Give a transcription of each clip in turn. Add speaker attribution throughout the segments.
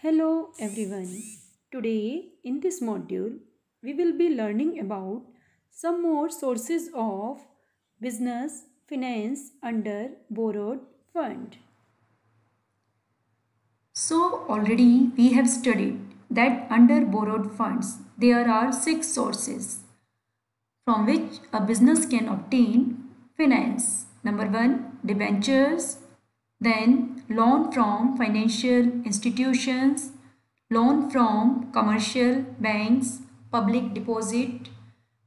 Speaker 1: Hello everyone. Today in this module we will be learning about some more sources of business finance under borrowed fund.
Speaker 2: So already we have studied that under borrowed funds there are six sources from which a business can obtain finance. Number one, debentures, then loan from financial institutions, loan from commercial banks, public deposit,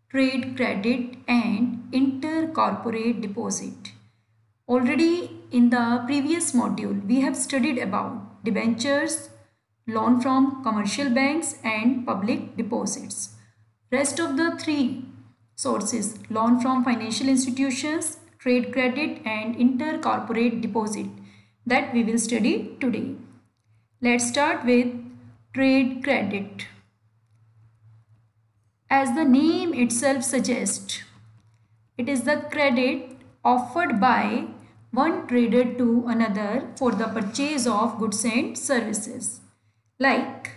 Speaker 2: trade credit and intercorporate deposit. Already in the previous module, we have studied about debentures, loan from commercial banks and public deposits. Rest of the three sources, loan from financial institutions, trade credit and intercorporate deposit, that we will study today. Let's start with trade credit. As the name itself suggests, it is the credit offered by one trader to another for the purchase of goods and services. Like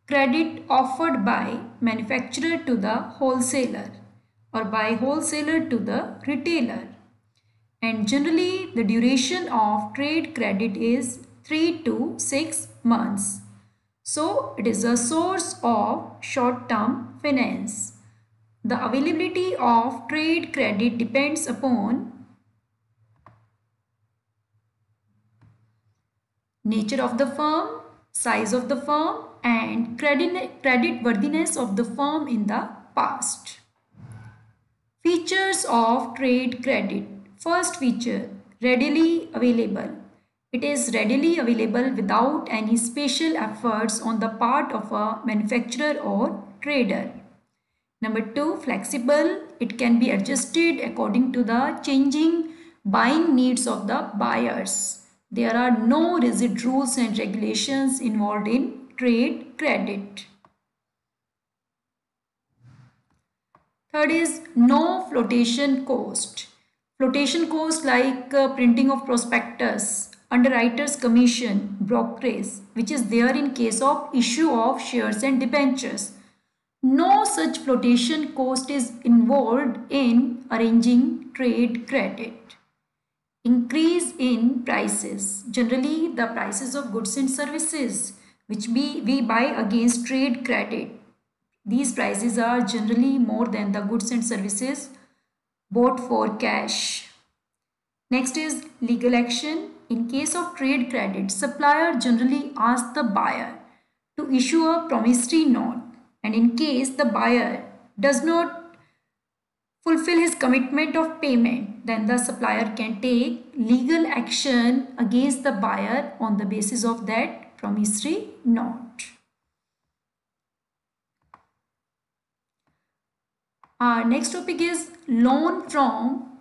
Speaker 2: credit offered by manufacturer to the wholesaler or by wholesaler to the retailer. And generally the duration of trade credit is 3 to 6 months. So it is a source of short-term finance. The availability of trade credit depends upon nature of the firm, size of the firm and credit worthiness of the firm in the past. Features of trade credit. First feature, readily available. It is readily available without any special efforts on the part of a manufacturer or trader. Number two, flexible. It can be adjusted according to the changing buying needs of the buyers. There are no rigid rules and regulations involved in trade credit. Third is no flotation cost. Flotation cost like printing of prospectus, underwriter's commission, brokerage, which is there in case of issue of shares and debentures. No such flotation cost is involved in arranging trade credit. Increase in prices. Generally, the prices of goods and services which we buy against trade credit, these prices are generally more than the goods and services bought for cash. Next is legal action. In case of trade credit, supplier generally asks the buyer to issue a promissory note, and in case the buyer does not fulfill his commitment of payment, then the supplier can take legal action against the buyer on the basis of that promissory note. Our next topic is loan from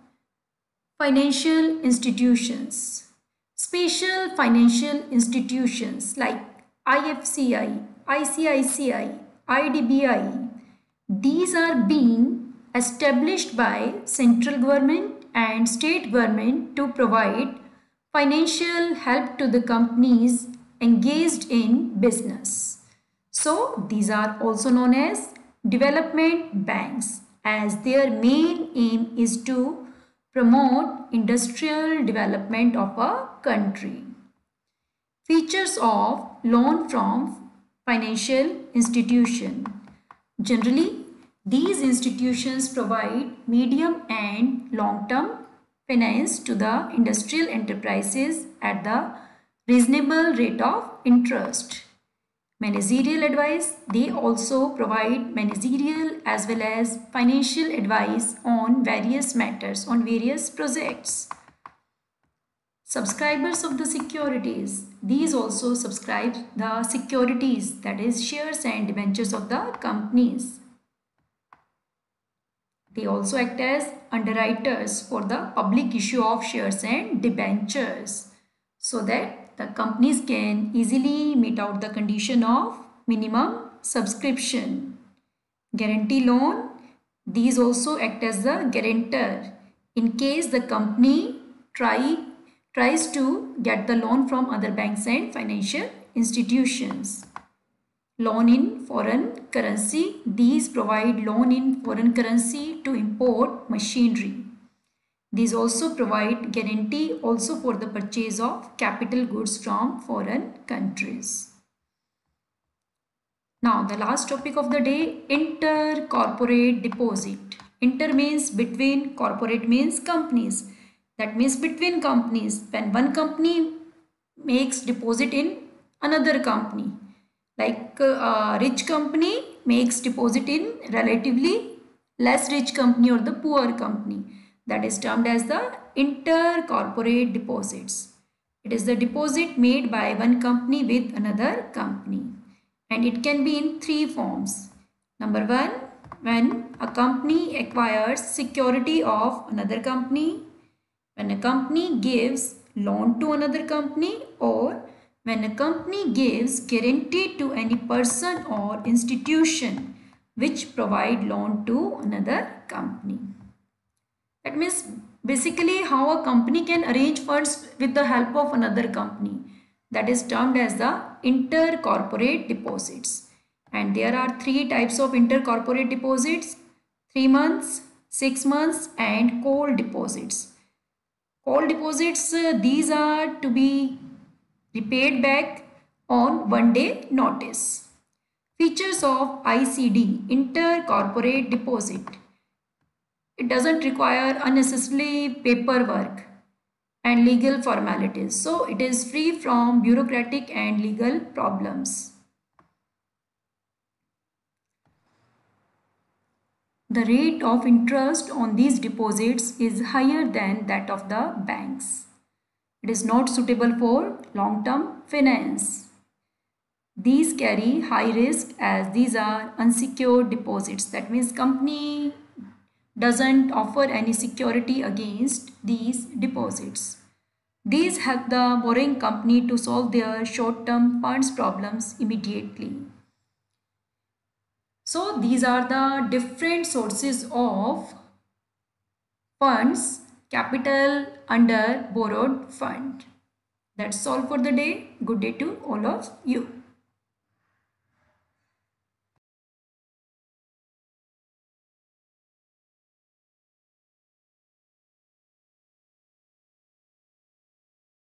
Speaker 2: financial institutions. Special financial institutions like IFCI, ICICI, IDBI, these are being established by central government and state government to provide financial help to the companies engaged in business. So these are also known as development banks, as their main aim is to promote industrial development of a country. Features of loan from financial institution. Generally, these institutions provide medium and long-term finance to the industrial enterprises at the reasonable rate of interest. Managerial advice. They also provide managerial as well as financial advice on various matters, on various projects. Subscribers of the securities. These also subscribe the securities, that is shares and debentures of the companies. They also act as underwriters for the public issue of shares and debentures, so that the companies can easily meet out the condition of minimum subscription. Guarantee loan. These also act as the guarantor in case the company tries tries to get the loan from other banks and financial institutions. Loan in foreign currency. These provide loan in foreign currency to import machinery. These also provide guarantee also for the purchase of capital goods from foreign countries. Now the last topic of the day, intercorporate deposit. Inter means between, corporate means companies. That means between companies. When one company makes deposit in another company, like a rich company makes deposit in relatively less rich company or the poor company, that is termed as the intercorporate deposits. It is the deposit made by one company with another company, and it can be in three forms. Number one, when a company acquires security of another company, when a company gives loan to another company, or when a company gives guarantee to any person or institution which provide loan to another company. That means basically how a company can arrange funds with the help of another company. That is termed as the intercorporate deposits. And there are three types of intercorporate deposits: 3 months, 6 months and call deposits. Call deposits, these are to be repaid back on 1 day notice. Features of ICD, intercorporate deposit. It doesn't require unnecessarily paperwork and legal formalities. So it is free from bureaucratic and legal problems. The rate of interest on these deposits is higher than that of the banks. It is not suitable for long-term finance. These carry high risk as these are unsecured deposits. That means company doesn't offer any security against these deposits. These help the borrowing company to solve their short-term funds problems immediately. So these are the different sources of funds, capital under borrowed fund. That's all for the day. Good day to all of you.